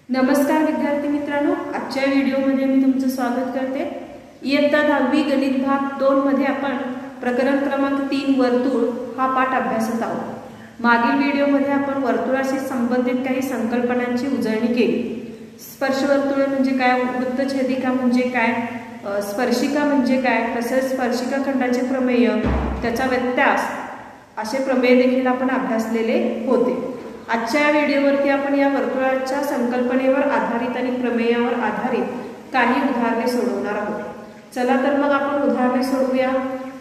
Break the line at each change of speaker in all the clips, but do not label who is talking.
नमस्कार विद्यार्थी मित्रांनो, आजच्या व्हिडिओमध्ये मी तुमचं स्वागत करते। इयत्ता 10वी गणित भाग 2 मध्ये आपण प्रकरण क्रमांक 3 वर्तुळ हा पाठ अभ्यासत आहोत। मागील व्हिडिओमध्ये आपण वर्तुळाशी संबंधित काही संकल्पनांची उजळणी केली। स्पर्शवर्तुळ म्हणजे काय, वृत्तछेदिका म्हणजे काय, स्पर्शिका म्हणजे काय, तसेच स्पर्शिका खंडाचे प्रमेय, त्याचा व्यत्यास असे प्रमेय देखील आपण अभ्यासलेले होते। आजच्या व्हिडिओवरती आपण या वर्तुळाच्या संकल्पनेवर आधारित आणि प्रमेयावर आधारित काही उदाहरणे सोडवणार आहोत। चला तर मग आपण उदाहरणे सोडवूया।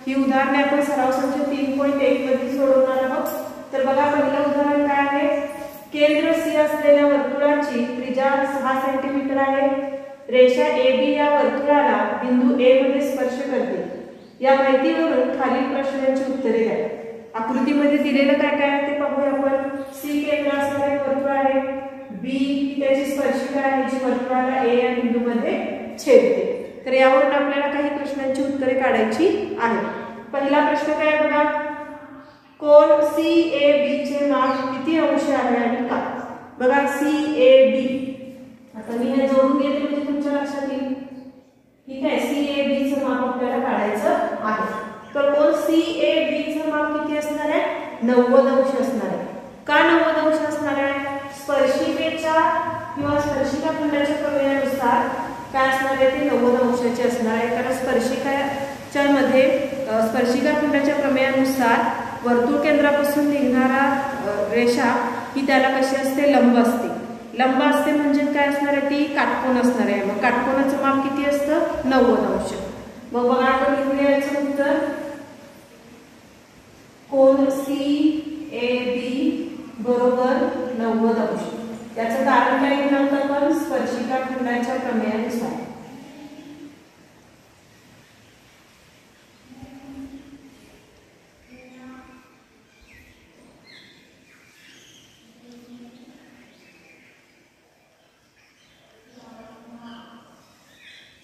ही उदाहरणे आपण सराव संच 3.1 मध्ये सोडवणार आहोत। तर बघा, पहिलं उदाहरण काय आहे, केंद्र सी असलेल्या वर्तुळाची त्रिज्या 6 सेंटीमीटर आहे। रेषा AB या वर्तुळाला बिंदू A मध्ये स्पर्श करते। या माहितीवरून खालील प्रश्नांची उत्तरे द्या। आकृतीमध्ये दिलेलं काय काय आहे ते पाहूया आपण। सी केंद्र असणारे वर्तुळ आहे, बी ही त्याची स्पर्शिका आहे जी वर्तुळाला A या बिंदूमध्ये छेदते। तर यावरून आपल्याला काही प्रश्नांची उत्तरे काढायची आहेत। पहिला प्रश्न काय बघा, कोन CAB चे माप किती अंश आहे आणि का? बघा, CAB, आता मी हे जोडून घेते म्हणजे तुमच्या लक्षात येईल। ठीक आहे, CAB चे माप आपल्याला काढायचं आहे। तर कोन CAB चे माप किती असणार आहे? 90 अंश असणार आहे। का 90 अंश असणार आहे? स्पर्शिकेच्या किंवा स्पर्शिका खंडाच्या प्रमेयानुसार काय असणार आहे ते 90 अंशाचे असणार आहे। कारण स्पर्शिकाच्या मध्ये स्पर्शिका खंडाच्या प्रमेयानुसार वर्तुळ केंद्रापासून निघणारा रेषा ही त्याला कशी असते? लंब असते। लंब असते म्हणजे काय असणार आहे? ती काटकोन असणार आहे। मग काटकोनाचं माप किती असतं? 90 अंश। मग बघा, आपण लिहूया याचं उत्तर, कोन CAB बरोबर 90 अंश। याचं कारण काय घेणार आपण? स्पर्शिका खंडाच्या प्रमेयानुसार।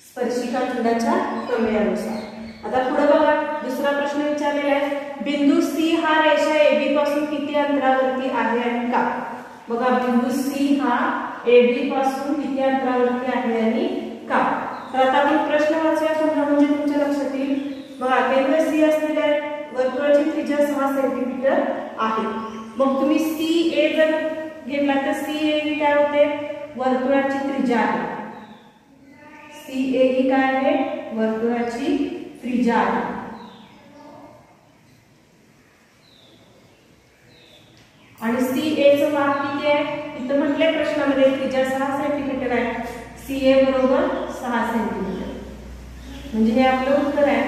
स्पर्शिका खंडाच्या प्रमेयानुसार। आता पुढे बघा, दुसरा प्रश्न विचारलेला आहे, बिंदू C हा रेषा AB पासून किती अंतरावरती आहे आणि का? बघा, बिंदू C हा AB पासून किती अंतरावरती आहे आणि का? तर आता आपण प्रश्न वाचूया पुन्हा म्हणजे तुमच्या लक्षात येईल। बघा, केंद्र C असलेल्या वर्तुळाची त्रिज्या 6 सेंटीमीटर आहे। मग तुम्ही CA जर घेतला तर CA ही काय होते? वर्तुळाची त्रिज्या आहे। CA ही काय आहे? वर्तुळाची त्रिज्या आहे। आणि CA चं माप किती आहे? इथं म्हटले प्रश्नामध्ये त्रिज्या 6 सेंटीमीटर आहे। CA बरोबर 6 सेंटीमीटर, म्हणजे हे आपलं उत्तर आहे।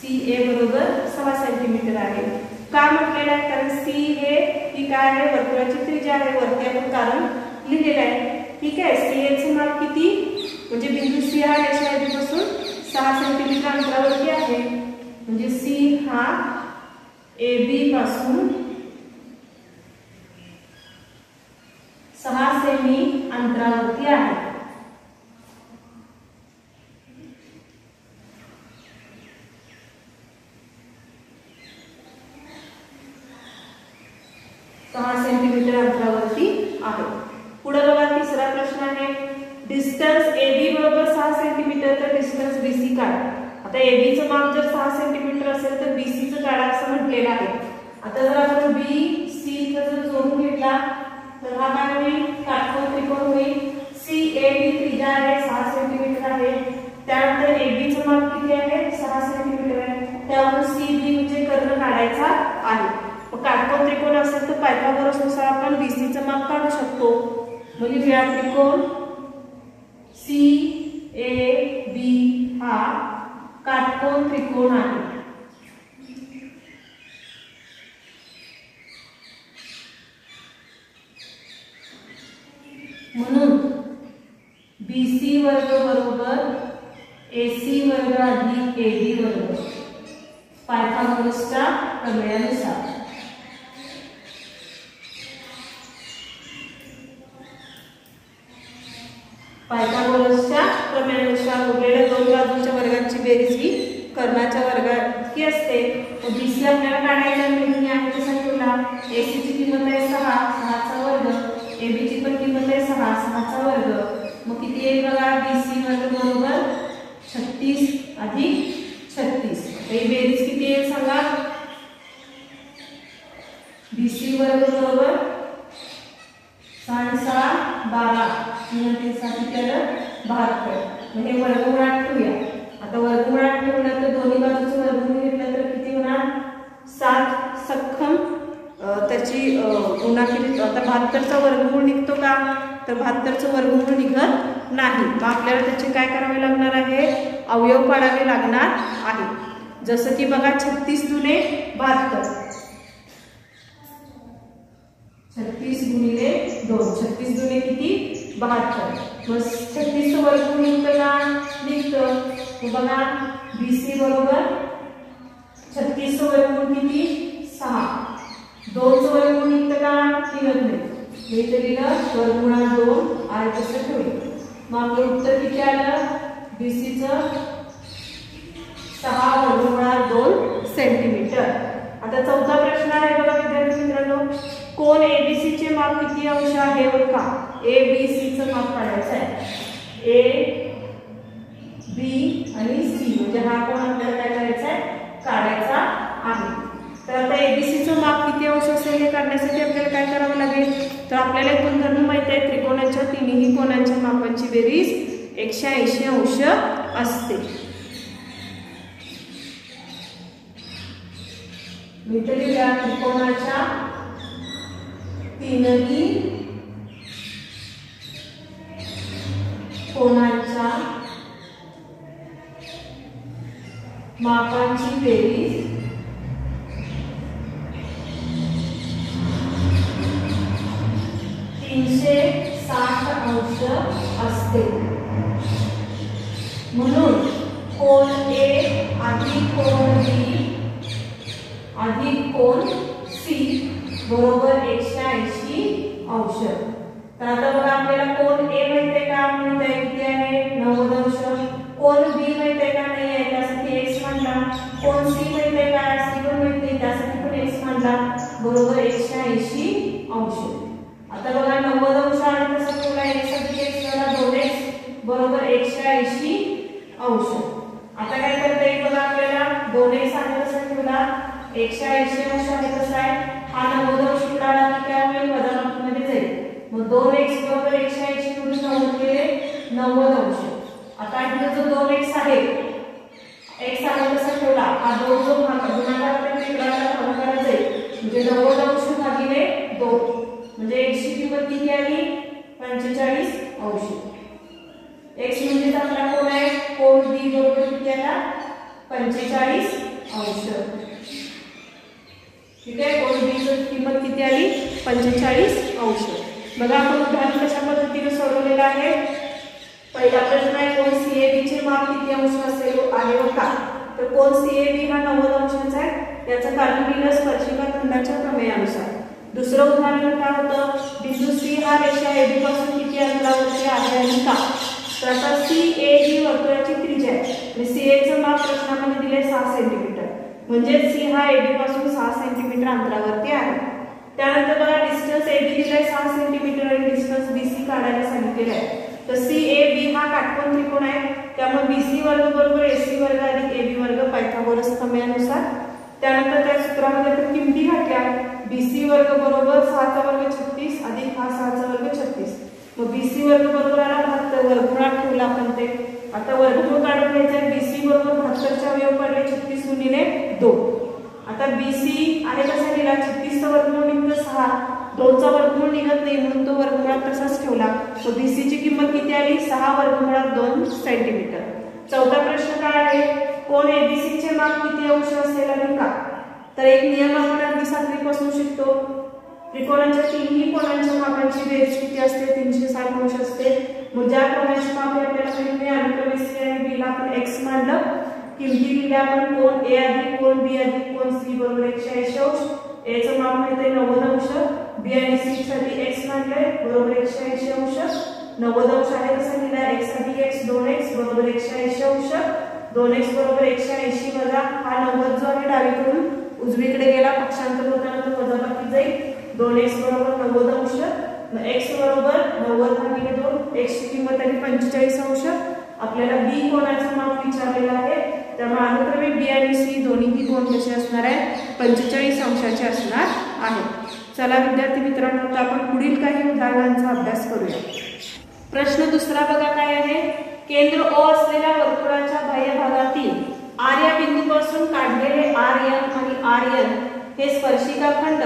CA बरोबर 6 सेंटीमीटर आहे। का म्हटलेलं आहे? कारण C ही काय आहे? वर्तुळाची त्रिज्या आहे। वरती आपण कारण लिहिलेलं आहे। ठीक आहे, CA चं माप किती? म्हणजे बिंदू C हा रेषा AB पासून 6 सेंटीमीटर अंतरावरती आहे। म्हणजे C हा AB पासून 6 सेमी अंतरावरती आहे। सेंटीमीटर अंतरावरती आहे। पुढे बघा, तिसरा प्रश्न आहे, डिस्टन्स AB बरोबर 6 सेंटीमीटर तर डिस्टन्स BC काढा। आता AB चं माप जर 6 सेंटीमीटर असेल तर BC चं काढा असं म्हटलेलं आहे। आता जर आपण BC जर जोडून घेतला तर हा काय होईल? काटकोन त्रिकोण होईल। CAB त्रिज्या आहे 6 सेंटीमीटर आहे। त्यानंतर AB चं माप किती आहे? 6 सेंटीमीटर आहे। त्यावरून CB म्हणजे कर्ण काढायचा आहे। मग काटकोन त्रिकोण असेल तर पायथागोरसनुसार आपण BC चं माप काढू शकतो। म्हणजे या त्रिकोण CAB हा काटकोन त्रिकोण आहे। म्हणून BC वर्ग बरोबर AC वर्ग अधिक AD वर्ग पायथागोरसच्या प्रमेयानुसार। पायथागोरसच्या प्रमेयानुसार उरलेल्या दोन बाजूच्या वर्गांची बेरीज ही कर्णाच्या वर्गात इतकी असते। BC आपल्याला काढायचा आहे, आहे तसा ठेवला। AC ची किंमत आहे 6, 6 चा वर्ग, AB ची पण किंमत आहे 6, 36 अधिक 36. ही बेरीज किती येईल सांगा. BC वर्ग बरोबर 6 12 3 किती आलं 72. म्हणजे वर्गमुळात ठेवूया. आता वर्गमुळात ठेवलं तर दोन्ही बाजूचं वर्गमूळ घेतलं तर किती होणार 7 सख्खम त्याची गुणाकार. आता 72चा वर्गमूळ निघतो का तर 72चं वर्गमूळ निघत नाही. मग आपल्याला त्याचे काय करावे लागणार आहे अवयव पाडावे लागणार आहे. जसं की बघा 36 दुने 72 36 गुणिले 2 36 दुने किती 72. मग 36चं वर्गमूळ निघतं का निघतं. बघा BC बरोबर 36चं वर्गमूळ किती 6. 2चं वर्गमूळ निघतं का निघत नाही. हे लिहिलं वर्गमुळात 2 आहे तसं ठेवलं. मग आपलं उत्तर किती आलं BCचं 6 वर्गमुळात 2 सेंटीमीटर. आता चौथा प्रश्न आहे बघा विद्यार्थी मित्रांनो. कोण ABC चे माप किती अंश आहे बघा. ABC चं माप काढायचं आहे. A B आणि C म्हणजे हा कोण आपल्याला काय करायचा आहे काढायचा आहे. तर आता ABC चं माप किती अंश असेल हे काढण्यासाठी आपल्याला काय करावं लागेल तर आपल्याला एक गुणधर्म माहित आहे. त्रिकोणाच्या तिन्ही कोणांच्या मापांची बेरीज 180 अंश असते. मित्रांनो त्रिकोणाच्या तीनही कोणांच्या मापांची बेरीज 360 अंश असते. म्हणून कोण A अधिक कोण B अधिक कोण C बरोबर 180 अंश. तर आता बघा आपल्याला कोण A माहिती आहे का माहिती आहे किती आहे 90 अंश. कोण B माहिती आहे का नाही आहे त्यासाठी x मांडला. कोण C माहिती आहे का C पण माहिती आहे त्यासाठी पण x मांडला बरोबर 180 अंश. आता बघा 90 अंश आणि तसं ठेवला x अधिक x झाला 2x बरोबर 180 अंश. आता काय करता येईल बघा आपल्याला 2x आणि तसं ठेवला 180 अंश आहे कसं आहे हा 90 अंश काढला की काय होईल वजाबाकीमध्ये जाईल. मग 2x बरोबर 180 म्हणून 90 केले 90 अंश. आता इथे जो 2x आहे x आहे तसा ठेवला हा 2 जो गुणाकारामध्ये भागाकार जाईल म्हणजे 90 अंश भागिले 2 म्हणजे x ची किंमत किती आली 45 अंश. x म्हणजे आपला कोण आहे कोण B बरोबर किती आला 45 अंश. ठीक आहे कोण B ची किंमत किती आली 45 अंश. बघा आपण उदाहरण कशा पद्धतीने सोडवलेलं आहे. पहिला प्रश्न आहे कोण CAB चे माप किती अंश असेल आहे का. तर कोण CAB हा 90 अंशाचा आहे त्याचं कारण दिलं स्पर्शिका खंडाच्या प्रमेयानुसार. दुसरं उदाहरण काय होतं बिंदू C हा रेषा AB पासून किती अंतरावरती आहे आणि का. तर आता CAB वर्तुळाची त्रिज्या आहे आणि CA चं माप प्रश्नामध्ये दिले 6 सेंटीमीटर म्हणजे C हा AB पासून 6 सेंटीमीटर अंतरावरती आहे. त्यानंतर बघा डिस्टन्स AB दिलाय 6 सेंटीमीटर आणि डिस्टन्स BC काढायला सांगितलेलं आहे. तर CAB हा काटकोन त्रिकोण आहे त्यामुळे BC वर्ग बरोबर AC वर्ग अधिक AB वर्ग पायथागोरस प्रमेयानुसार. त्यानंतर त्या सूत्रामध्ये आपण किमती घातल्या BC वर्ग बरोबर 6 चा वर्ग 36 अधिक हा 6 चा वर्ग 36. मग BC वर्ग बरोबर आला 72 वर्गमुळात ठेवला आपण ते. आता वर्गमूळ काढून घ्यायचा आहे. BC बरोबर 72 चे अवयव पडले 36 गुणिले 2. आता BC आहे कसा लिहिला 36 चा वर्गमूळ निघतं 6 2 चा वर्गमूळ निघत नाही म्हणून तो वर्गमुळात तसाच ठेवला. तो BC ची किंमत किती आली 6 वर्गमुळात 2 सेंटीमीटर. चौथा प्रश्न काय आहे कोण ABC चे माप किती अंश असेल आणि का. तर एक नियम आपण अगदी सातवीपासून शिकतो. त्रिकोणाच्या तिन्ही कोणांच्या मापांची बेरीज किती असते 360 अंश असते. मग ज्या कोणाचे माप आपल्याला माहिती आहे अनुक्रमे C आणि B ला आपण x मानलं. किमती दिल्या आपण कोण A अधिक कोण B अधिक कोण C बरोबर 180 अंश. A चं माप माहिती आहे 90 अंश. B आणि C साठी x मानले बरोबर 180 अंश. 90 अंश आहे कसं लिहिला x अधिक x 2x बरोबर 180 अंश. 2x बरोबर 180 वजा हा 90 जो आहे डावीकडून उजवीकडे गेला पक्षांतर होताना तो वजाबाकी जाईल 2x बरोबर 90 अंश. x बरोबर 90 भागिले 2 x ची किंमत आली 45 अंश आपल्याला बी कोणाचं माप विचारलेलं आहे, त्यामुळे अनुक्रमे बी आणि सी दोन्ही कोण कसे असणार आहे, 45 अंशाचे असणार आहे. चला विद्यार्थी मित्रांनो, आता आपण पुढील काही उदाहरणांचा अभ्यास करूया. प्रश्न दुसरा बघा काय आहे. केंद्र ओ असलेल्या वर्तुळाच्या बाह्य भागातील आर या बिंदूपासून काढलेले आर एम आणि आर एन हे स्पर्शिका खंड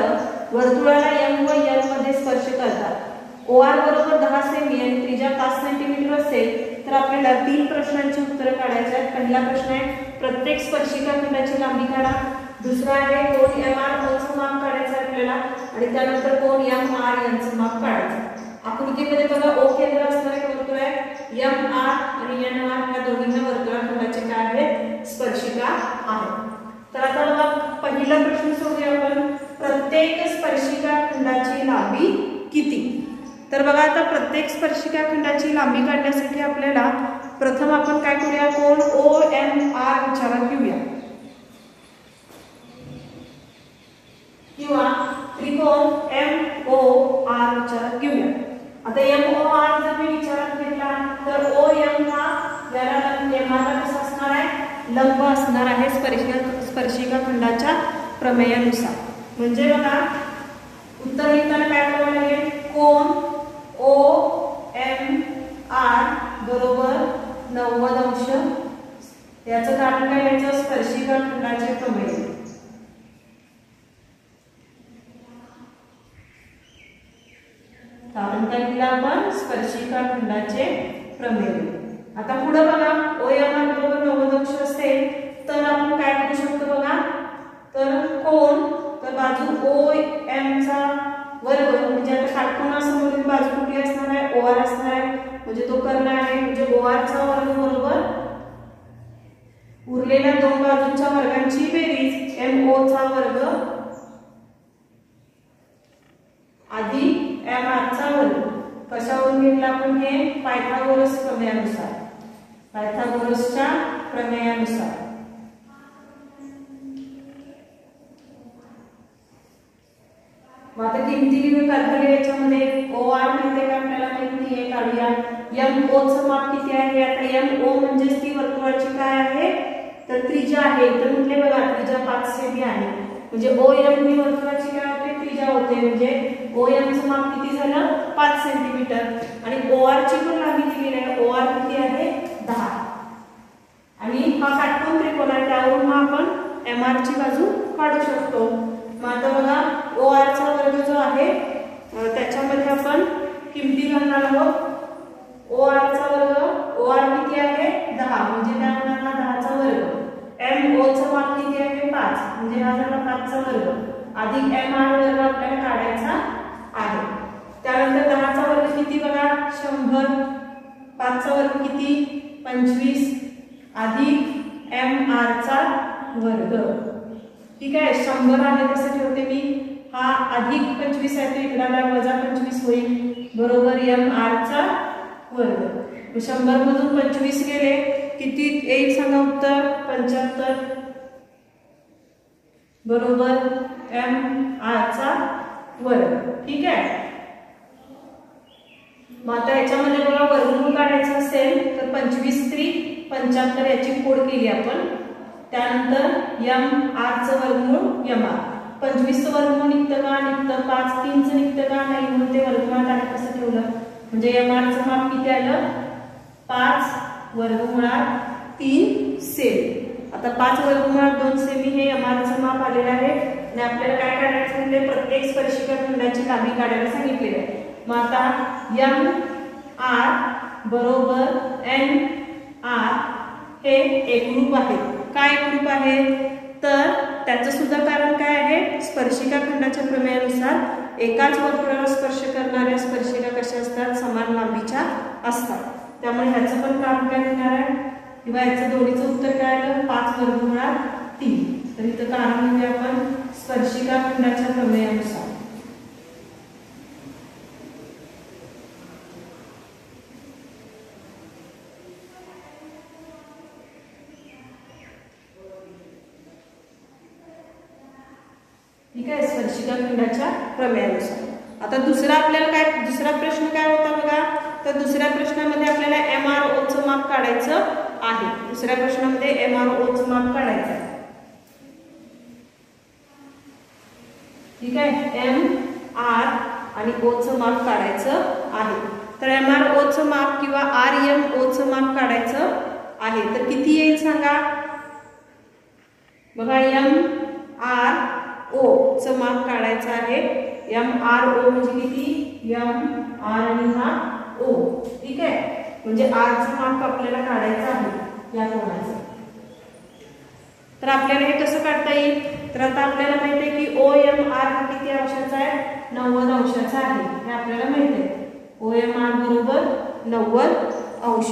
वर्तुळाला एम व एन मध्ये स्पर्श करतात. ओ आर बरोबर 10 सेमी आणि त्रिज्या 5 सेंटीमीटर असेल तर आपल्याला 3 प्रश्नांची उत्तरे काढायची आहेत. पहिला प्रश्न आहे प्रत्येक स्पर्शिका खंडाची लांबी काढा. दुसरा आहे कोन एम आर ओचं माप काढायचं आहे आपल्याला आणि त्यानंतर कोन एम आर यांचं माप काढायचं. आकृतीमध्ये बघा ओ केंद्र असणारे वर्तुळ आहे, एम आर आणि एन आर या दोन्ही वर्तुळखंडाचे काय आहेत, स्पर्शिका आहेत. तर आता बघा पहिला प्रश्न सोडूया आपण. प्रत्येक स्पर्शिका खंडाची लांबी किती. तर बघा आता प्रत्येक स्पर्शिका खंडाची लांबी काढण्यासाठी आपल्याला प्रथम आपण काय करूया, कोन ओ एम आर विचारात घेऊया किंवा त्रिकोण एम ओ आर विचारात घेऊया. आता एम ओ आर जर मी विचारात घेतला तर ओ एम हा याला कसा असणार आहे, लंब असणार आहे स्पर्शिका खंडाच्या प्रमेयानुसार. म्हणजे बघा उत्तर लिहिताना काय करावं लागेल, कोन ओ एम आर बरोबर 90 अंश. याचं कारण काय याचं स्पर्शिका खंडाचे प्रमेय. कारण काय दिलं आपण, स्पर्शिका खंडाचे प्रमेय. आता पुढे बघा ओ एम आर बरोबर 90 अंश असेल तर आपण काय करू शकतो बघा, तर कोन तर बाजू ओ एम चा वर्ग म्हणजे आता काटकोनासमोरील बाजू कुठली असणार आहे, ओ आर असणार आहे. म्हणजे तो कर्ण आहे, म्हणजे ओ आर चा वर्ग बरोबर उरलेल्या दोन बाजूंच्या वर्गांची बेरीज एम ओ चा वर्ग अधिक एम आर चा वर्ग. कशावरून घेतला आपण हे, पायथागोरस प्रमेयानुसार, पायथागोरसच्या प्रमेयानुसार. मग आता किमती काढूया. याच्यामध्ये ओ आर माहिती का आपल्याला, माहिती आहे, काढूया. एम ओ चं माप किती आहे. आता एम ओ म्हणजे ती वर्तुळाची काय आहे तर त्रिज्या आहे. तर म्हटले बघा त्रिज्या 5 सेमी आहे. म्हणजे ओ एम ही वर्तुळाची काय होते, त्रिज्या होते. म्हणजे ओ एम चं माप किती झालं, 5 सेंटीमीटर. आणि ओ आर ची पण लांबी दिलेली आहे. ओ आर किती आहे, 10. आणि हा काटकोन त्रिकोण आहे, त्यावरून आपण एम आर ची बाजू काढू शकतो. मग आता बघा ओ आर चा वर्ग जो आहे त्याच्यामध्ये आपण किमती घालणार आहोत. ओ आर चा वर्ग, ओ आर किती आहे 10 म्हणजे काय होणार, हा 10 चा वर्ग. एम ओ चा माप किती आहे 5 म्हणजे हा झाला 5 चा वर्ग अधिक एम आर वर्ग आपल्याला काढायचा आहे. त्यानंतर 10 चा वर्ग किती बघा 100, 5 चा वर्ग किती 25 अधिक एम आर चा वर्ग. ठीक आहे, 100 आहे तसं ठेवते मी. हा अधिक 25 आहे तो इकडे वजा 25 होईल बरोबर एम आर चा वर्ग. 100 मधून 25 गेले किती येईल सांगा उत्तर, 75 बरोबर एम आर चा वर्ग. ठीक आहे. मग आता याच्यामध्ये बघा वर्गमूळ काढायचं असेल तर 25 × 75 याची फोड केली आपण. त्यानंतर एम आर चं वर्गमूळ एम आर. 25 चं वर्गमूळ निघतं का, निघतं. 5 3 चं निघतं का, नाही. म्हणून ते वर्गमूळात आहे कसं ठेवलं म्हणजे एम आर चं माप किती आलं 5 वर्गमुळात 3 सेमी. आता 5 वर्गमुळात 2 सेमी हे एम आर चं माप आलेलं आहे. आणि आपल्याला काय काढायचं म्हणजे प्रत्येक स्पर्शिका खंडाची लांबी काढायला सांगितलेली आहे. मग आता एम आर बरोबर एन आर हे एकरूप आहे. काय एकरूप आहे तर त्याचं सुद्धा कारण काय आहे, स्पर्शिका खंडाच्या प्रमेयानुसार एकाच वर्तुळाला स्पर्श करणाऱ्या स्पर्शिका कशा असतात, समान लांबीच्या असतात. त्यामुळे ह्याचं पण कारण काय होणार आहे किंवा याचं दोन्हीचं उत्तर काय आलं 5 वर्गमुळात 3. तर इथं कारण म्हणजे आपण स्पर्शिका खंडाच्या प्रमेयानुसार. ठीक आहे, स्पर्शिका खंडाच्या प्रमेयानुसार. आता दुसरा आपल्याला काय, दुसरा प्रश्न काय होता बघा, तर दुसऱ्या प्रश्नामध्ये आपल्याला MROचं माप काढायचं आहे. दुसऱ्या प्रश्नामध्ये MROचं माप काढायचं आहे. ठीक आहे, MR आणि ओचं माप काढायचं आहे. तर MROचं माप किंवा RMOचं माप काढायचं आहे. तर किती येईल सांगा बघा. MROचं माप काढायचं आहे. MRO म्हणजे किती, MR आणि हा O. ठीक आहे, म्हणजे Rचं माप आपल्याला काढायचं आहे या कोणाचं. तर आपल्याला हे कसं काढता येईल, तर आता आपल्याला माहिती आहे की OMR हा किती अंशाचा आहे, 90 अंशाचा आहे. हे आपल्याला माहिती आहे. OMR बरोबर 90 अंश.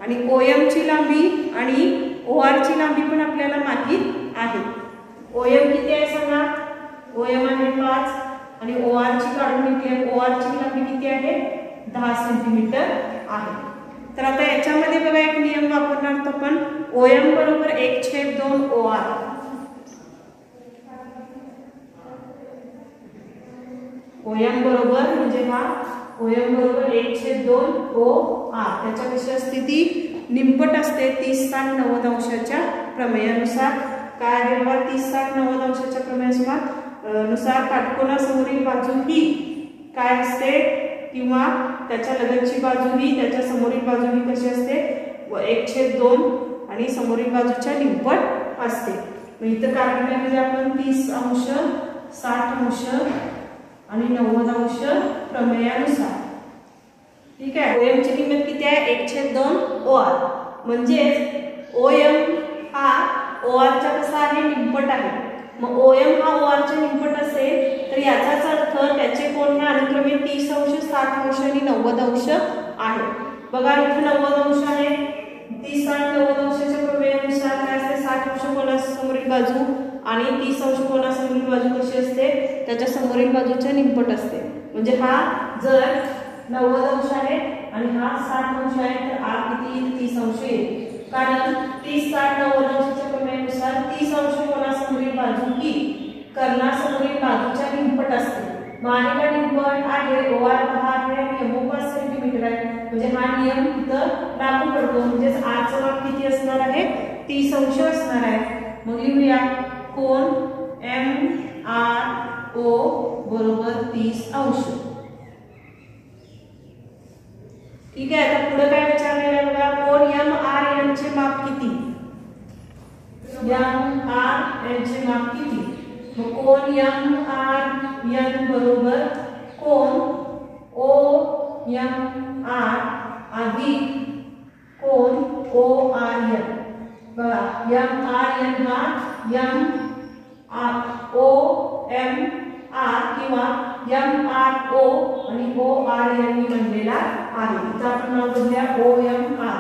आणि OM ची लांबी आणि OR ची लांबी पण आपल्याला माहित आहे. OM किती आहे सांगा. OM आहे 5 आणि OR ची काढून किती आहे, OR ची लांबी किती आहे, 10 सेंटीमीटर आहे. तर आता याच्यामध्ये बघा एक नियम वापरणार तर आपण OM बरोबर 1/2 OR. OM बरोबर म्हणजे हा OM बरोबर 1/2 OR. त्याच्या कशी असते ती निंपट असते 30, 60, 90 अंशाच्या प्रमेयानुसार. काय आहे बघा, 30, 60, 90 अंशाच्या प्रमेयानुसार काटकोनासमोरील बाजू ही काय असते किंवा त्याच्या लगतची बाजू ही त्याच्या समोरील बाजू ही कशी असते 1/2 आणि समोरील बाजूच्या निंपट असते. मग इथं काढण्यामध्ये आपण 30 अंश, 60 अंश आणि 90 अंश प्रमेयानुसार. ठीक आहे, OM ची किंमत किती आहे, 1/2 OR. म्हणजे OM हा OR च्या कसा आहे, निंपट आहे. मग OM हा OR च्या निंपट असेल तर याचाच अर्थ त्याचे कोन हे अनुक्रमे 30 अंश, 60 अंश आणि 90 अंश आहे. बघा इथे 90 अंश आहे. 30, 60, 90 अंशाच्या प्रमेयानुसार काय असते, 60 अंश कोनासमोरील बाजू आणि 30 अंश कोनासमोरील बाजू कशी असते, त्याच्या समोरील बाजूच्या निंपट असते. म्हणजे हा जर 90 अंश आहे आणि हा 60 अंश आहे तर R किती येईल, 30 अंश येईल. कारण 30, 60, 90 अंशाच्या प्रमेयानुसार 30 अंश कोनासमोरील बाजू ही कर्णासमोरील बाजूच्या निंपट असते. मानेला निंपट आहे, OR 10 आहे आणि MO 5 सेंटीमीटर आहे. म्हणजे हा नियम इथं लागू पडतो. म्हणजे Rचं माप किती असणार आहे, 30 अंश असणार आहे. मग लिहूया कोन MRO बरोबर 30 अंश. ठीक आहे, आता पुढे काय विचारलेलं आहे बघा, कोन MRN चे माप किती, MRN चे माप किती. मग कोन MRN बरोबर कोन OMR अधिक कोन ORN. बघा MRN हा OMR किंवा MRO आणि ORN यांनी बनलेला आहे. इथं आपण नाव बघूया OMR.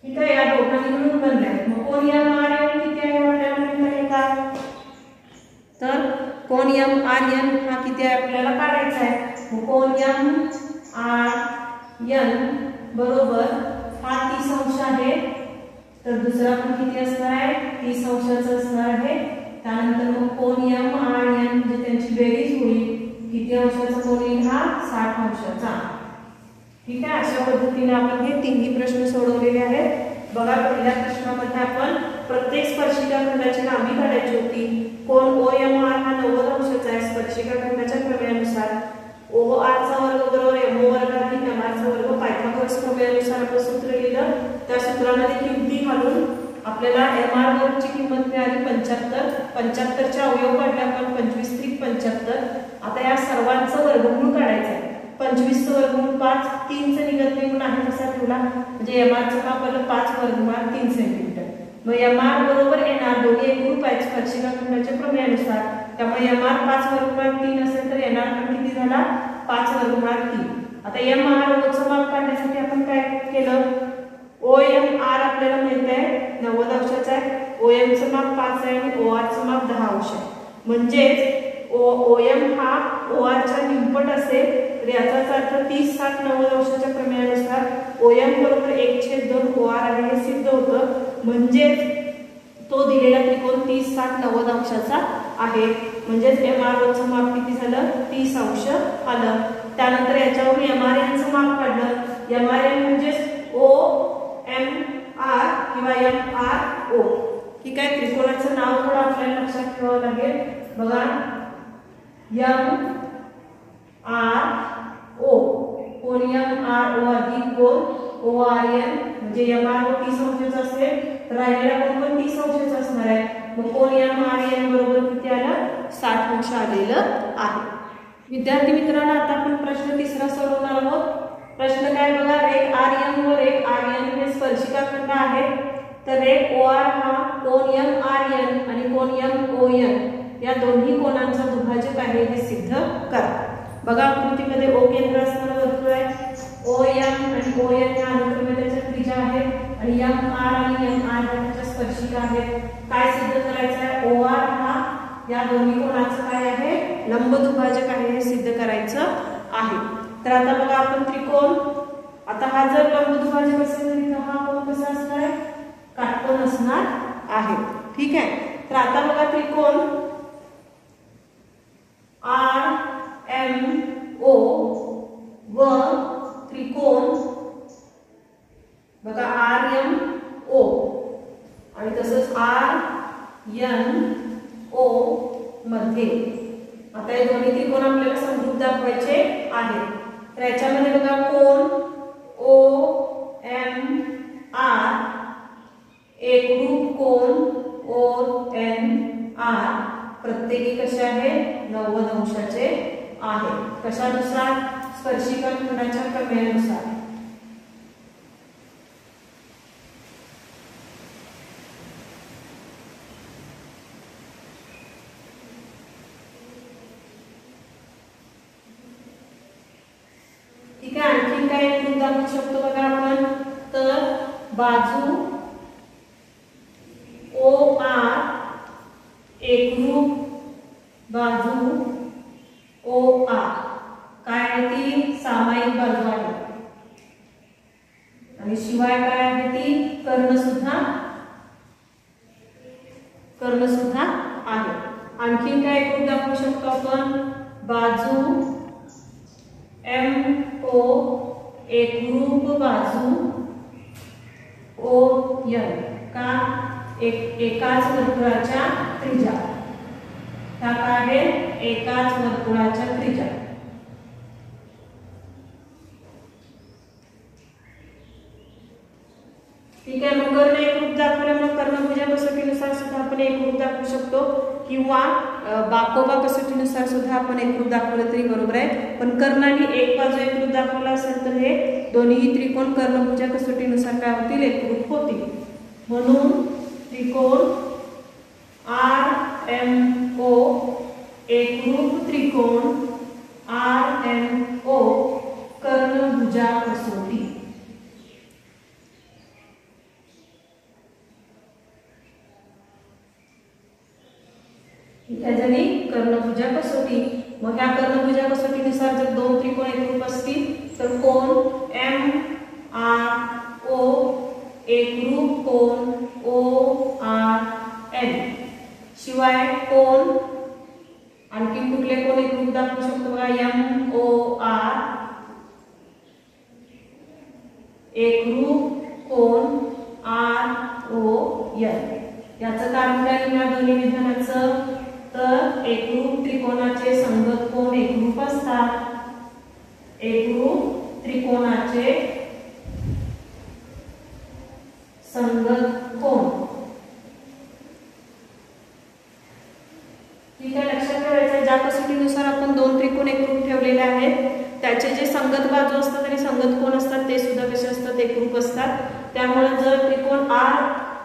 इथं या दोघांनी मिळून बनलाय. मग कोन MRN किती आहे आपल्याला माहिती आहे का, तर कोन MRN हा किती आहे आपल्याला काढायचा आहे. मग कोन MRN बरोबर हा 30 अंश आहे. तर दुसरा पण किती असणार आहे, 30 अंशाचा असणार आहे. त्यानंतर मग कोन MRN म्हणजे त्यांची बेरीज होईल. किती अंशाचा कोन येईल, हा 60 अंशाचा. ठीक आहे, अशा पद्धतीने आपण हे तिन्ही प्रश्न सोडवलेले आहेत. बघा पहिल्या प्रश्नामध्ये आपण प्रत्येक स्पर्शिका खंडाची लांबी काढायची होती. कोन OMR हा 90 अंशाचा आहे स्पर्शिका खंडाच्या प्रमेयानुसार. OR चा वर्ग बरोबर MO वर्ग अधिक MR चा वर्ग पायथागोरस प्रमेयानुसार आपण सूत्र लिहिलं. त्या सूत्रामध्ये किमती घालून आपल्याला MR ची किंमत मिळाली 75. 75 चे अवयव काढले आपण 25 त्रिक 75. आता या सर्वांचं वर्गमूळ काढायचं आहे. 25 चं वर्गमूळ 5, 3 चं निघत नाही म्हणून आहे तसा ठेवला. म्हणजे MR चं माप आलं 5 वर्गमूळ 3 सेंटीमीटर. मग MR बरोबर NR दोन्ही एकरूप आहेत स्पर्शिका खंडाच्या प्रमेयानुसार. त्यामुळे MR 5 वर्गमूळ 3 असेल तर NR पण किती झाला, 5 वर्गमूळ 3. आता MRO चं माप काढण्यासाठी आपण काय केलं, OMR आपल्याला माहित आहे 90 अंशाचा आहे. OM चं माप 5 आहे आणि OR चं माप 10 अंश आहे. म्हणजेच OM हा OR च्या निंपट असेल तर याचाच अर्थ 30, 60, 90 अंशाच्या प्रमेयानुसार OM बरोबर 1/2 OR आहे हे सिद्ध होतं. म्हणजेच तो दिलेला त्रिकोण 30, 60, 90 अंशाचा आहे. म्हणजेच MRO चं माप किती झालं, 30 अंश आलं. त्यानंतर याच्यावरून MRNचं माप काढलं. MRN म्हणजे OMR किंवा MRO. ठीक आहे. त्रिकोणाचं नाव थोडं आपल्याला लक्षात ठेवावं लागेल. बघा MRO कोण MRO अधिक कोण ORN म्हणजे MRO 30 अंशाचा असेल तर राहिलेला कोण पण 30 अंशाचा असणार आहे. मग कोण MRN बरोबर किती आलं 60 अंश आलेलं आहे. विद्यार्थी मित्रांनो आता आपण प्रश्न तिसरा सोडवणार आहोत. प्रश्न काय बघा एक RN वर एक RN हे स्पर्शिका खंड आहे. तर एक OR हा कोण MRN आणि कोण MON या दोन्ही कोणांचा दुभाजक आहे हे सिद्ध करा. बघा आकृतीमध्ये O केंद्र असणारं वर्तुळ आहे. OM आणि ON या अनुक्रमे त्याच्या त्रिज्या आहेत आणि MR आणि MR त्याच्या स्पर्शिका आहेत. काय सिद्ध करायचं आहे OR हा या दोन्ही कोणाचं काय आहे लंब दुभाजक आहे हे सिद्ध करायचं आहे. तर आता बघा आपण त्रिकोण आता हा जर लंब दुभाजक असेल तर हा कोण कसा असणार आहे काटकोन असणार आहे. ठीक आहे. तर आता बघा त्रिकोण RMO व त्रिकोण बघा RMO आणि तसंच RNO मध्ये आता हे दोन्ही त्रिकोण आपल्याला समरूप दाखवायचे आहेत. तर याच्यामध्ये बघा कोण OMR एकरूप कोण ONR प्रत्येकी कसे आहे 90 अंशाचे आहे. कशानुसार स्पर्शिका खंडाच्या प्रमेयानुसार. ठीक आहे. आणखी काय एकरूप दाखवू शकतो बघा आपण तर बाजू OR एकरूप बाजू OR काय आहे ती सामायिक बाजू आहे आणि शिवाय काय आहे ती कर्ण सुद्धा आहे. आणखी काय एकरूप दाखवू शकतो आपण बाजू MO एकरूप बाजू ON का एकाच वर्तुळाच्या त्रिज्या त्या काय आहे एकाच वर्तुळाच्या त्रिज्या. ठीक आहे. मग कर्ण एकरूप दाखवल्यामुळे कर्णभुजा कसोटीनुसार सुद्धा आपण एकरूप दाखवू शकतो किंवा बाकोबा कसोटीनुसार सुद्धा आपण एकरूप दाखवलं तरी बरोबर आहे. पण कर्णाने एक बाजू एकरूप दाखवला असेल तर हे दोन्ही त्रिकोण कर्णभुजा कसोटीनुसार काय होतील एकरूप होतील. म्हणून त्रिकोण RMO एकरूप त्रिकोण RMO कर्णभुजा कसोटी. त्याच्याने कर्णभुजा कसोटी. मग ह्या कर्णभुजा कसोटीनुसार जर दोन त्रिकोण एकरूप असतील तर कोण MRO एकरूप कोण ORN शिवाय कोण आणखी कुठले कोण एकरूप दाखवू शकतो बघा MOR एकरूप कोण RON. याचं कारण काय या दोन्ही विधानाचं तर एकरूप त्रिकोणाचे संगत कोण एकरूप असतात. एकरूप त्रिकोणाचे संगत कोण. ठीक आहे. लक्षात ठेवायचं ज्या कसोटीनुसार आपण दोन त्रिकोण एकरूप ठेवलेले आहेत त्याचे जे संगत बाजू असतात आणि संगत कोण असतात ते सुद्धा कसे असतात एकरूप असतात. त्यामुळे जर त्रिकोण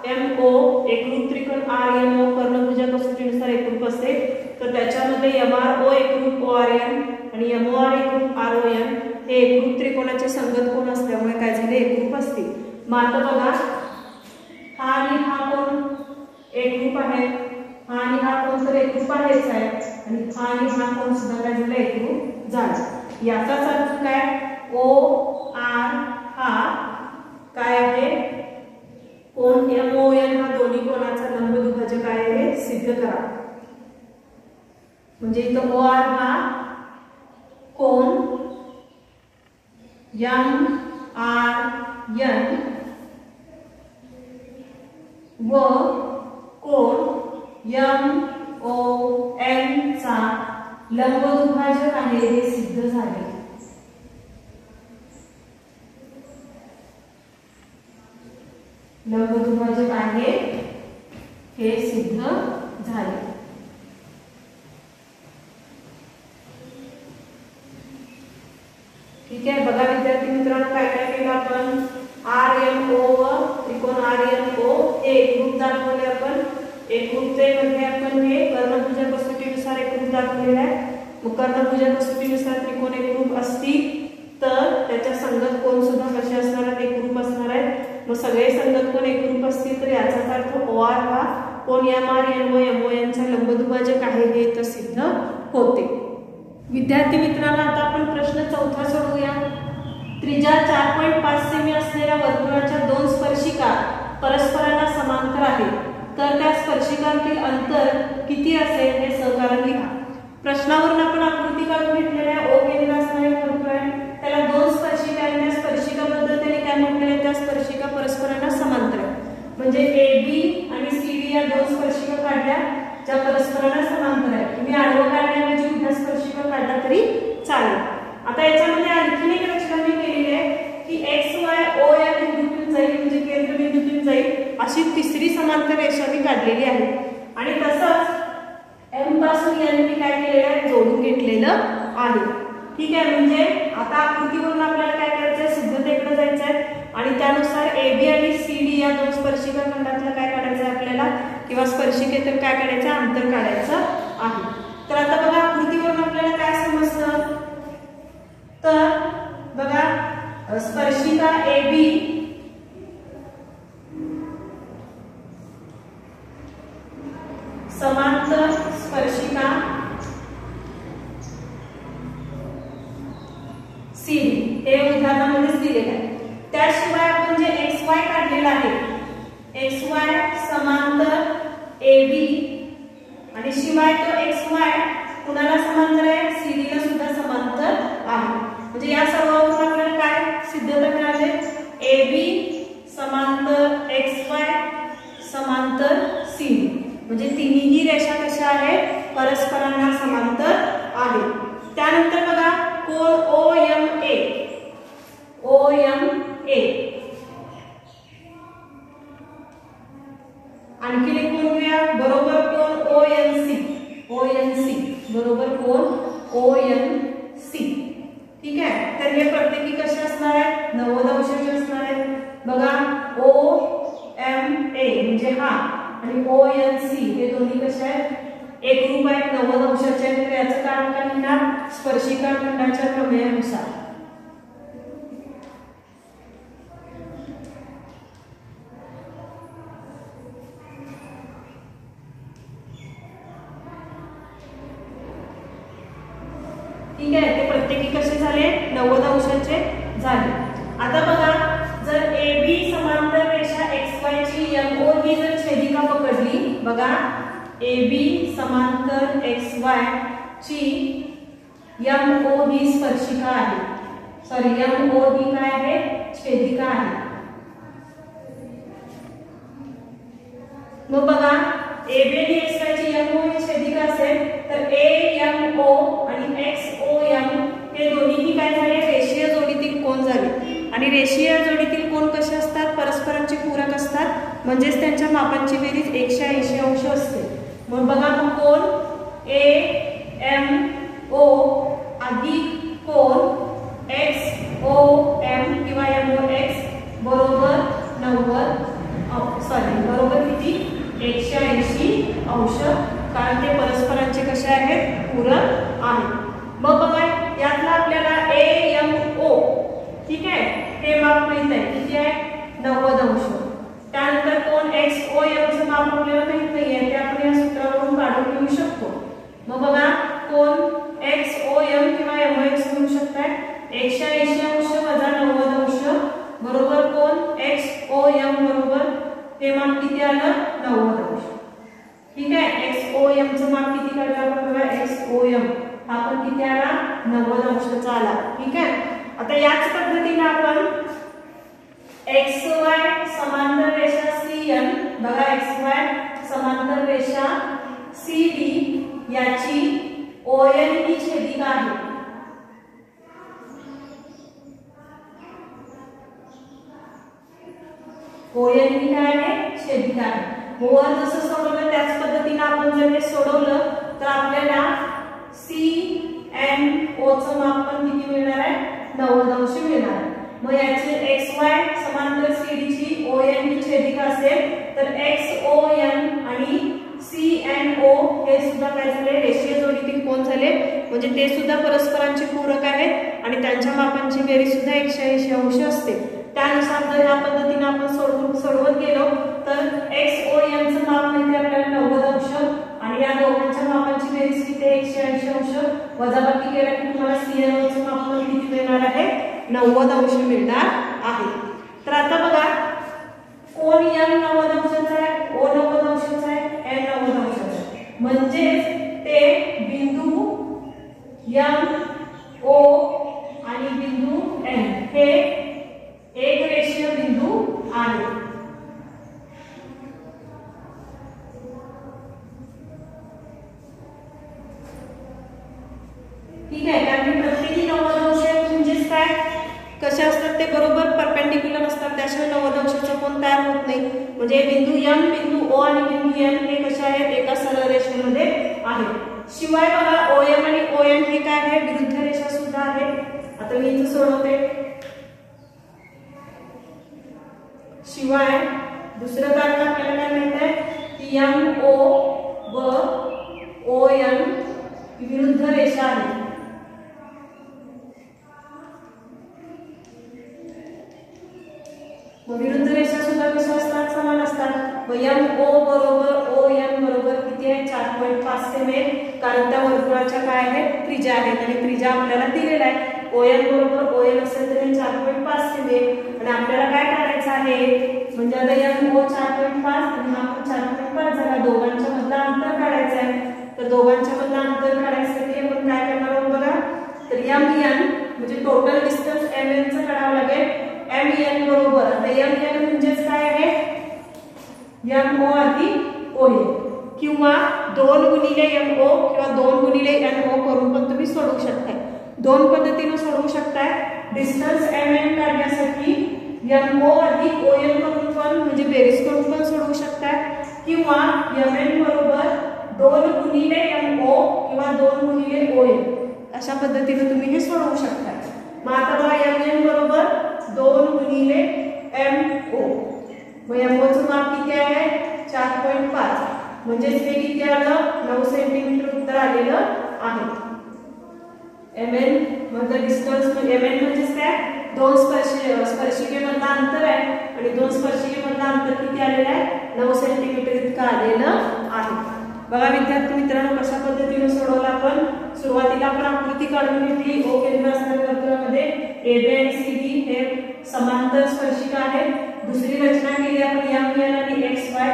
RMO एकरूप त्रिकोण RNO कर्णभुजा कसोटीनुसार एकरूप असेल तर त्याच्यामध्ये MRO एकरूप ORN आणि MOR एकरूप RON हे एकरूप त्रिकोणाचे संगत कोण असल्यामुळे काय झाले एकरूप असतील. मग आता बघा हा आणि हा कोण एकरूप आहे हा आणि हा कोण तर एकरूप आहेच आहे आणि हा आणि हा कोण सुद्धा काय झालं एकरूप झाला. याचाच अर्थ काय OR हा काय आहे कोण MON हा दोन्ही कोणाचा लंब दुभाजक आहे हे सिद्ध करा. म्हणजे इथं OR हा कोण MRN व कोन MON चा लंबदुभाजक आहे हे सिद्ध झाले. लंबदुभाजक आहे हे सिद्ध झाले. ठीक आहे. बघा विद्यार्थी मित्रांनो, काय काय केलं आपण. RMO व त्रिकोण RMO हे एकरूप दाखवले आपण. एकरूपतेमध्ये आपण हे कर्णभुजा कसोटीनुसार एकरूप दाखवलेलं आहे. मग कर्णभुजा कसोटीनुसार त्रिकोण एकरूप असतील तर त्याच्या संगत कोण सुद्धा कसे असणार आहेत, एकरूप असणार आहेत. मग सगळे संगत कोण एकरूप असतील तर याचाच अर्थ OR हा कोण MRN व MON चा लंबदुभाजक आहे हे तर सिद्ध होते. विद्यार्थी मित्रांनो, आता आपण प्रश्न चौथा सोडवूया. त्रिज्या 4.5 सेमी असलेल्या वर्तुळाच्या दोन स्पर्शिका परस्परांना समांतर आहेत, तर त्या स्पर्शिकांतील अंतर किती असेल हे सहकारण लिहा. प्रश्नावरून आपण आकृती काढून घेतलेल्या O केंद्र असणारे वर्तुळ आहे, त्याला दोन स्पर्शिका आहेत. त्या स्पर्शिकाबद्दल त्यांनी काय म्हटलेले, त्या स्पर्शिका परस्परांना समांतर आहेत. म्हणजे AB आणि CD या दोन स्पर्शिका काढल्या ज्या परस्परांना समांतर आहेत. तुम्ही आडवं काढण्याऐवजी उभ्या स्पर्शिका काढला तरी चालेल. आता याच्यामध्ये आणखी एक रचना मी केलेली आहे की XY O या बिंदूतून जाईल, म्हणजे केंद्रबिंदूतून जाईल अशी तिसरी समांतर रेषा मी काढलेली आहे. आणि तसंच M पासून N मी काय केलेलं आहे, जोडून घेतलेलं आहे. ठीक आहे. म्हणजे आता आकृतीवरून आपल्याला काय करायचं आहे, सिद्धतेकडे जायचं आहे आणि त्यानुसार AB आणि CD या दोन स्पर्शिका खंडातलं काय काढायचं आहे आपल्याला, किंवा स्पर्शिकेतून काय काढायचं, अंतर काढायचं आहे. तर आता बघा आकृतीवरून आपल्याला काय समजतं, तर बघा स्पर्शिका AB समांतर स्पर्शिका CD हे उदाहरणामध्येच दिलेलं आहे. त्याशिवाय आपण जे XY काढलेलं आहे, XY समांतर AB आणि शिवाय तो XY कुणाला समांतर आहे, CD ला सुद्धा समांतर आहे. म्हणजे या सर्वांवरून आपल्याला काय सिद्धता मिळाली, AB समांतर XY समांतर CD. म्हणजे तिन्ही रेषा कशा आहेत, परस्परांना समांतर आहेत. त्यानंतर बघा कोन OMA आणखी एक कोणूया, बरोबर कोन ONC बरोबर कोन ONC. ठीक आहे. तर हे प्रत्येकी कसे असणार आहेत, 90 अंशाचे असणार आहेत. बघा OMA म्हणजे हा आणि ONC हे दोन्ही कसे आहेत, एकरूप आहेत, 90 अंशाचे आहेत. तर याचं कारण काय लिहिणार, स्पर्शिका खंडाच्या प्रमेयानुसार. ठीक आहे. ते प्रत्येकी कसे झाले, 90 अंशाचे झाले. आता बघा जर AB समांतर रेषा XY ची MO ही जर छेदिका पकडली, बघा AB समांतर XY ची MO ही स्पर्शिका आहे, सॉरी MO ही काय आहे, छेदिका आहे. मग बघा AB आणि XY ची MO ही छेदिका असेल तर AMO आणि XOM हे दोन्हीही काय झाले, रेषीय जोडीतील कोन झाले. आणि रेषीय जोडीतील कोन कसे असतात, परस्परांचे पूरक असतात, म्हणजेच त्यांच्या मापांची बेरीज 180 अंश असते. मग बघा कोन AMO अधिक कोन XOM किंवा MOX बरोबर 90, सॉरी बरोबर किती, 180 अंश, कारण ते परस्परांचे कसे आहेत, पूरक आहेत. मग बघा यातला आपल्याला AMO ठीक आहे हे माप माहित आहे, किती आहे, 90 अंश. त्यानंतर कोन XOM चं माप आपल्याला माहित नाहीये, ते आपण या सूत्रावरून काढून घेऊ शकतो. मग बघा कोन XOM किंवा MOX म्हणू शकतात, 180 अंश वजा 90 अंश बरोबर कोन XOM बरोबर ते माप किती आलं, 90 अंश. ठीक आहे. XOM चं माप किती काढलं आपण, बघा XOM हा पण किती आला, 90 अंशाचा आला. ठीक आहे. आता याच पद्धतीने आपण XY समांतर रेषा CN, बघा XY समांतर रेषा CD याची ON ही छेदिका आहे. ON ही काय आहे? छेदिका आहे. वर जसं सोडवलं त्याच पद्धतीने आपण जर हे सोडवलं तर आपल्याला CNO चं मापन किती मिळणार आहे? 90 अंश मिळणार आहे. मग याचे XY समांतर CD ची ON ही छेदिका असेल तर XON आणि CNO हे सुद्धा काय झाले? रेषीय जोडीतील कोन झाले. म्हणजे ते सुद्धा परस्परांचे पूरक आहेत आणि त्यांच्या मापांची बेरीज सुद्धा 180 अंश असते. त्यानुसार जर या पद्धतीने आपण सोडवत गेलो तर XON चं माप म्हणजे आपल्याला 90 अंश आणि या दोघांच्या मापांची बेरीज किती? 180 अंश. वजाबाकी केला की तुम्हाला CNO चं माप किती मिळणार आहे? 90 अंश मिळणार आहे. तर आता बघा कोण M 90 अंशाचा आहे, O 90 अंशाचा आहे, N 90 अंशाचा आहे. म्हणजे ते बिंदू M O आणि बिंदू N हे एक रेषीय बिंदू आहे. ठीक आहे. कारण प्रत्येकी 90 अंश म्हणजेच काय? कसे असतात ते बरोबर परपेंडिक्युलर असतात. त्याशिवाय 90 अंशाचा कोन तयार होत नाही. म्हणजे बिंदू M, बिंदू O आणि बिंदू N हे कसे आहेत? एका सरळ रेषेमध्ये आहेत. शिवाय बघा OM आणि ON हे काय आहे? विरुद्ध रेषा सुद्धा आहे. आता मी इथे सोडवते. शिवाय दुसरं कारण आपल्याला काय माहित आहे की MO व ON विरुद्ध रेषा आहेत. विरुद्ध रेषा सुद्धा कशा असतात? समान असतात. MO बरोबर ON बरोबर किती आहे? 4.5 सेमी. कारण त्या वर्तुळाच्या काय आहेत? त्रिज्या आहेत आणि त्रिज्या आपल्याला दिलेला आहे. ON बरोबर ON असेल तर 4.5 सेमी आणि आपल्याला काय करायचं आहे? म्हणजे आता MO 4.5 आणि हा 4.5 झाला. दोघांच्या मधलं अंतर काढायचं आहे. तर दोघांच्या मधलं अंतर काढायसाठी आपण काय करणार आहोत बघा. तर MN म्हणजे टोटल डिस्टन्स MN चं काढावं लागेल. MN बरोबर आता MN म्हणजेच काय आहे? MO अधिक ON किंवा 2 गुणिले MO किंवा 2 गुणिले NO करून पण तुम्ही सोडवू शकताय. दोन पद्धतीने सोडवू शकताय. डिस्टन्स MN काढण्यासाठी MO अधिक ON करून पण म्हणजे बेरीज करून पण सोडवू शकताय किंवा MN बरोबर 2 गुणिले MO किंवा 2 गुणिले ON अशा पद्धतीने तुम्ही हे सोडवू शकताय. मग आता बघा MN बरोबर 2 गुणिले MO. मग MO चं माप किती आहे? 4.5. म्हणजे हे किती आलं? 9 सेंटीमीटर उत्तर आलेलं आहे. MN मधलं डिस्टन्स MN म्हणजेच काय? 2 स्पर्शिकेमधलं अंतर आहे आणि 2 स्पर्शिकेमधलं अंतर किती आलेलं आहे? 9 सेंटीमीटर इतकं आलेलं आहे. बघा विद्यार्थी मित्रांनो कशा पद्धतीने सोडवलं आपण. सुरुवातीला आपण आकृती काढून घेतली. O केंद्र असणाऱ्या वर्तुळामध्ये AB आणि CD हे समांतर स्पर्शिका आहेत. दुसरी रचना केली आपण MN आणि XY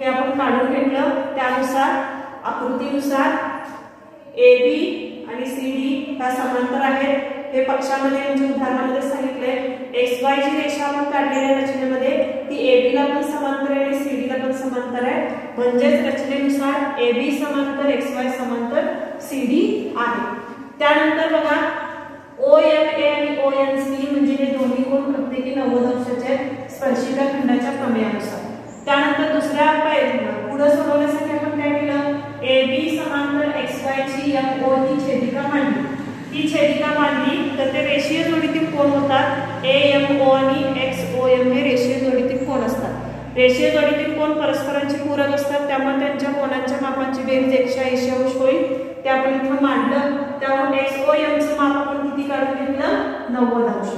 हे आपण काढून घेतलं. त्यानुसार आकृतीनुसार AB आणि CD ह्या समांतर आहेत. हे पक्षामध्ये म्हणजे उदाहरणामध्ये सांगितले. XY ची रेषा आपण काढलेल्या रचनेमध्ये ती AB ला पण समांतर आहे आणि CD ला पण समांतर आहे. म्हणजेच रचनेनुसार AB समांतर XY समांतर CD आहे. त्यानंतर बघा OMA आणि ONC म्हणजे हे दोन्ही कोन प्रत्येकी 90 अंशाचे आहेत स्पर्शिका खंडाच्या प्रमेयानुसार. त्यानंतर दुसऱ्या पुढे सोडवण्यासाठी आपण काय केलं? AB समांतर XY ची MO ही छेदिका मांडली. ही छेदिका मांडली तर ते रेषीय जोडीतील कोन होतात. AMO आणि XOM हे रेषीय जोडीतील कोन असतात. रेषीय जोडीतील कोन परस्परांचे पूरक असतात. त्यामुळे त्यांच्या कोनांच्या मापांची बेरीज 180 अंश होईल. ते आपण इथं मांडलं. त्यामुळे XOM चं माप आपण किती काढून घेतलं? 90 अंश.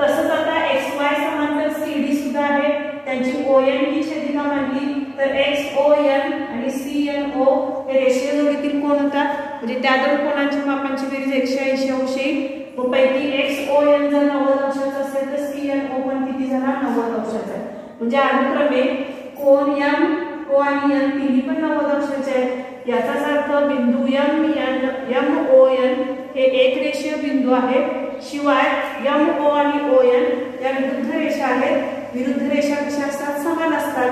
तसंच आता XY समांतर CD सुद्धा आहे. त्यांची ON ही छेदिका मांडली तर XON आणि CNO हे रेषीय जोडीतील कोन होतात. म्हणजे त्या दोन कोनांच्या मापांची बेरीज 180 अंश येईल. मग पैकी XON जर 90 अंशाचा असेल तर CNO पण किती झाला? 90 अंशाचा आहे. म्हणजे अनुक्रमे कोन MO आणि N तिन्ही पण 90 अंशाचे आहेत. याचाच अर्थ बिंदू MON हे एक रेषीय बिंदू आहे शिवाय MO आणि ON या विरुद्ध रेषा आहेत। विरुद्ध रेषा कशा असतात? समान असतात।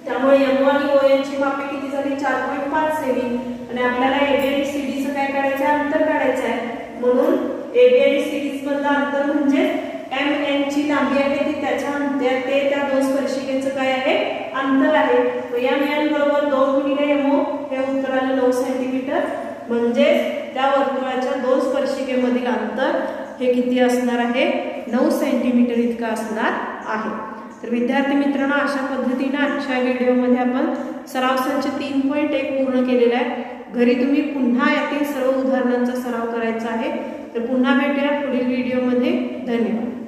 त्यामुळे MO आणि ON ची मापे किती झाली? 4.5 सेमी। आणि आपल्याला AB आणि CD चं काय काढायचं आहे? अंतर काढायचं आहे। म्हणून AB आणि CD मधलं अंतर म्हणजे MN ची लांबी आहे ती त्याच्या ते त्या दोन स्पर्शिकेचं काय आहे? अंतर आहे। MN बरोबर 2 गुणिले MO हे उत्तर आलं 9 सेंटीमीटर। म्हणजे त्या वर्तुळाच्या दोन स्पर्शिकेमधील अंतर हे किती असणार आहे? 9 सेंटीमीटर इतका असणार आहे। तर विद्यार्थी मित्रांनो, अशा पद्धतीने आजच्या व्हिडिओमध्ये आपण सराव संच 3.1 पूर्ण केलेला आहे। घरी तुम्ही पुन्हा यातील सर्व उदाहरणांचा सराव करायचा आहे। तर पुन्हा भेटूया पुढील व्हिडिओमध्ये। धन्यवाद।